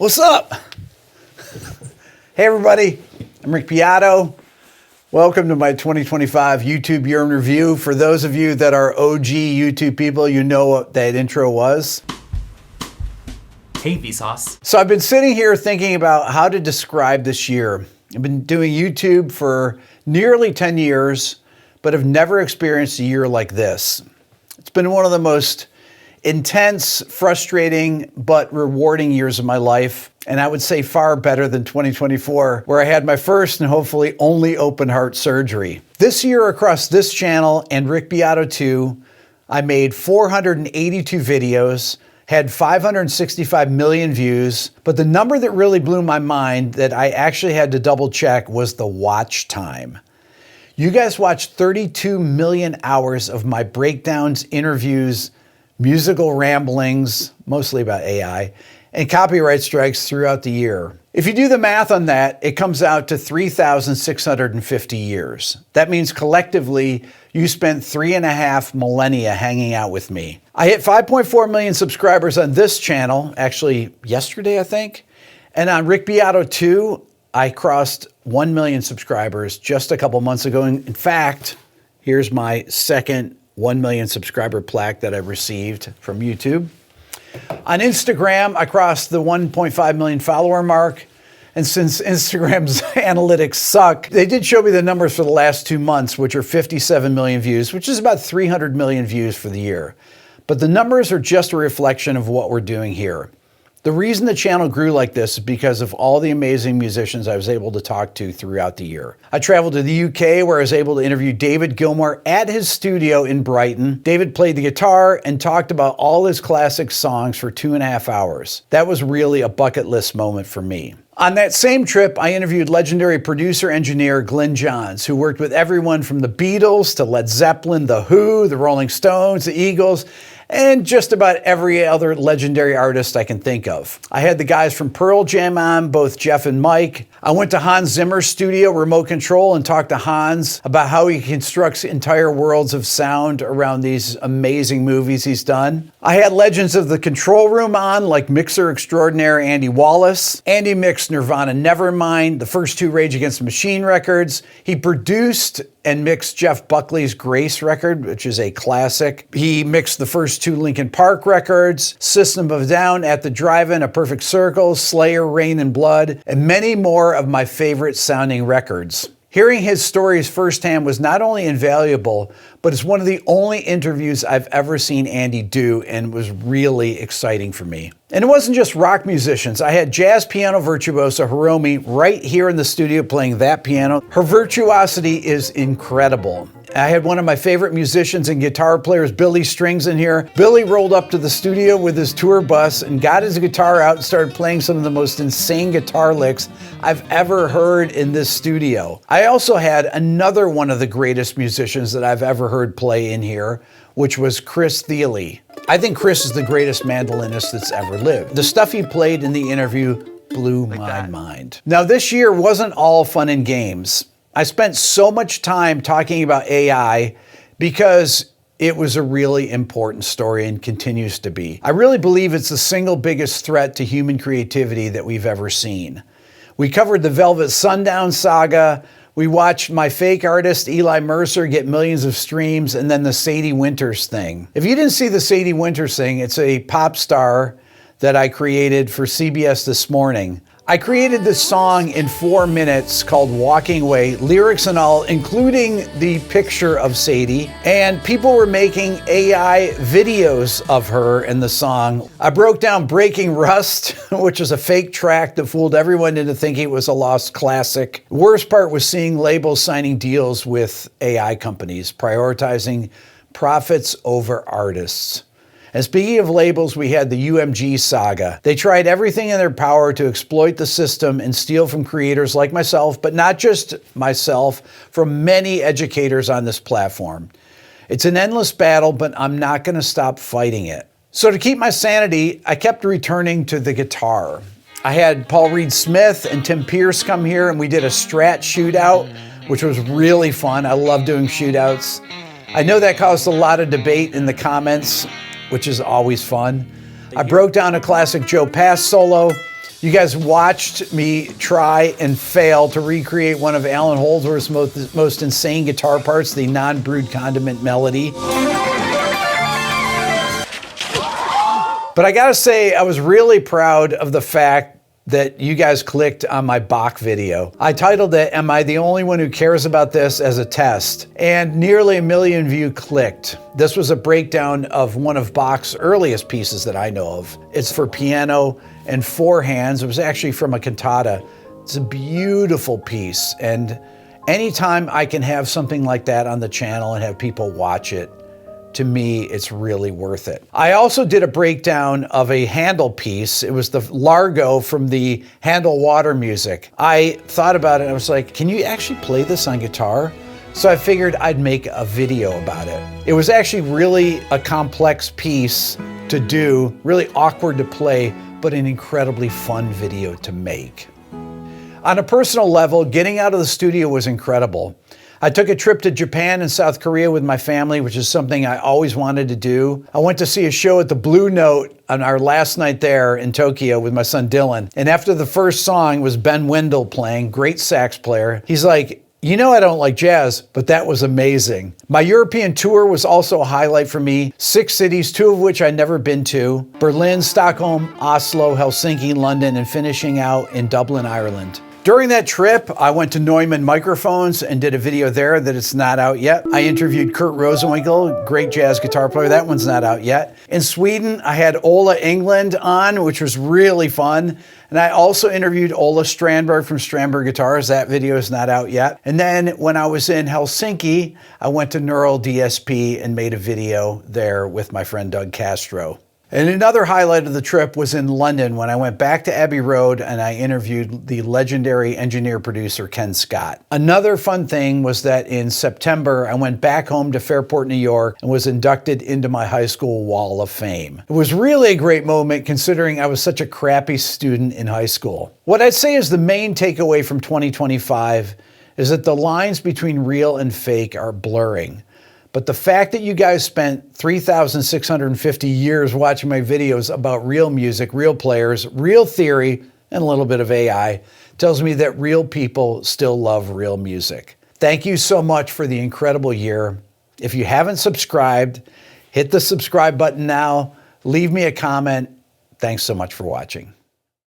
What's up? Hey everybody, I'm Rick Beato. Welcome to my 2025 YouTube Year in Review. For those of you that are OG YouTube people, you know what that intro was. Hey Vsauce. So I've been sitting here thinking about how to describe this year. I've been doing YouTube for nearly 10 years, but have never experienced a year like this. It's been one of the most intense, frustrating, but rewarding years of my life. And I would say far better than 2024, where I had my first and hopefully only open heart surgery. This year across this channel and Rick Beato 2, I made 482 videos, had 565 million views, but the number that really blew my mind that I actually had to double check was the watch time. You guys watched 32 million hours of my breakdowns, interviews, musical ramblings, mostly about AI, and copyright strikes throughout the year. If you do the math on that, it comes out to 3,650 years. That means collectively, you spent 3.5 millennia hanging out with me. I hit 5.4 million subscribers on this channel, actually yesterday, I think. And on Rick Beato 2, I crossed 1 million subscribers just a couple months ago. In fact, here's my second 1 million subscriber plaque that I've received from YouTube. On Instagram, I crossed the 1.5 million follower mark. And since Instagram's analytics suck, they did show me the numbers for the last 2 months, which are 57 million views, which is about 300 million views for the year. But the numbers are just a reflection of what we're doing here. The reason the channel grew like this is because of all the amazing musicians I was able to talk to throughout the year. I traveled to the UK where I was able to interview David Gilmour at his studio in Brighton. David played the guitar and talked about all his classic songs for 2.5 hours. That was really a bucket list moment for me. On that same trip, I interviewed legendary producer-engineer Glyn Johns, who worked with everyone from the Beatles to Led Zeppelin, The Who, the Rolling Stones, the Eagles, and just about every other legendary artist I can think of. I had the guys from Pearl Jam on, both Jeff and Mike. I went to Hans Zimmer's studio, Remote Control, and talked to Hans about how he constructs entire worlds of sound around these amazing movies he's done. I had legends of the control room on, like mixer extraordinaire Andy Wallace. Andy mixed Nirvana Nevermind, the first 2 Rage Against the Machine records. He produced and mixed Jeff Buckley's Grace record, which is a classic. He mixed the first 2 Linkin Park records, System of a Down, At the Drive-In, A Perfect Circle, Slayer, Rain and Blood, and many more of my favorite sounding records. Hearing his stories firsthand was not only invaluable, but it's one of the only interviews I've ever seen Andy do and was really exciting for me. And it wasn't just rock musicians. I had jazz piano virtuoso Hiromi right here in the studio playing that piano. Her virtuosity is incredible. I had one of my favorite musicians and guitar players, Billy Strings, in here. Billy rolled up to the studio with his tour bus and got his guitar out and started playing some of the most insane guitar licks I've ever heard in this studio. I also had another one of the greatest musicians that I've ever heard play in here, which was Chris Thile. I think Chris is the greatest mandolinist that's ever lived. The stuff he played in the interview blew my mind. Now, this year wasn't all fun and games. I spent so much time talking about AI because it was a really important story and continues to be. I really believe it's the single biggest threat to human creativity that we've ever seen. We covered the Velvet Sundown saga. We watched my fake artist Eli Mercer get millions of streams, and then the Sadie Winters thing. If you didn't see the Sadie Winters thing, it's a pop star that I created for CBS This Morning. I created this song in 4 minutes called Walking Away, lyrics and all, including the picture of Sadie, and people were making AI videos of her in the song. I broke down Breaking Rust, which is a fake track that fooled everyone into thinking it was a lost classic. The worst part was seeing labels signing deals with AI companies, prioritizing profits over artists. And speaking of labels, we had the UMG saga. They tried everything in their power to exploit the system and steal from creators like myself, but not just myself, from many educators on this platform. It's an endless battle, but I'm not going to stop fighting it. So to keep my sanity, I kept returning to the guitar. I had Paul Reed Smith and Tim Pierce come here, and we did a Strat shootout, which was really fun. I love doing shootouts. I know that caused a lot of debate in the comments, which is always fun. I broke down a classic Joe Pass solo. You guys watched me try and fail to recreate one of Alan Holdsworth's most insane guitar parts, the non-brewed condiment melody. But I gotta say, I was really proud of the fact that you guys clicked on my Bach video. I titled it, "Am I the Only One Who Cares About This?" as a test, and nearly 1 million views clicked. This was a breakdown of one of Bach's earliest pieces that I know of. It's for piano and 4 hands. It was actually from a cantata. It's a beautiful piece, and anytime I can have something like that on the channel and have people watch it, to me, it's really worth it. I also did a breakdown of a Handel piece. It was the Largo from the Handel Water Music. I thought about it and I was like, can you actually play this on guitar? So I figured I'd make a video about it. It was actually really a complex piece to do, really awkward to play, but an incredibly fun video to make. On a personal level, getting out of the studio was incredible. I took a trip to Japan and South Korea with my family, which is something I always wanted to do. I went to see a show at the Blue Note on our last night there in Tokyo with my son Dylan. And after the first song was Ben Wendell playing, great sax player. He's like, "You know I don't like jazz, but that was amazing." My European tour was also a highlight for me. 6 cities, 2 of which I'd never been to. Berlin, Stockholm, Oslo, Helsinki, London, and finishing out in Dublin, Ireland. During that trip, I went to Neumann Microphones and did a video there that it's not out yet. I interviewed Kurt Rosenwinkel, great jazz guitar player. That one's not out yet. In Sweden, I had Ola England on, which was really fun. And I also interviewed Ola Strandberg from Strandberg Guitars. That video is not out yet. And then when I was in Helsinki, I went to Neural DSP and made a video there with my friend Doug Castro. And another highlight of the trip was in London when I went back to Abbey Road and I interviewed the legendary engineer-producer Ken Scott. Another fun thing was that in September, I went back home to Fairport, New York and was inducted into my high school Wall of Fame. It was really a great moment considering I was such a crappy student in high school. What I'd say is the main takeaway from 2025 is that the lines between real and fake are blurring. But the fact that you guys spent 3,650 years watching my videos about real music, real players, real theory, and a little bit of AI tells me that real people still love real music. Thank you so much for the incredible year. If you haven't subscribed, hit the subscribe button now. Leave me a comment. Thanks so much for watching.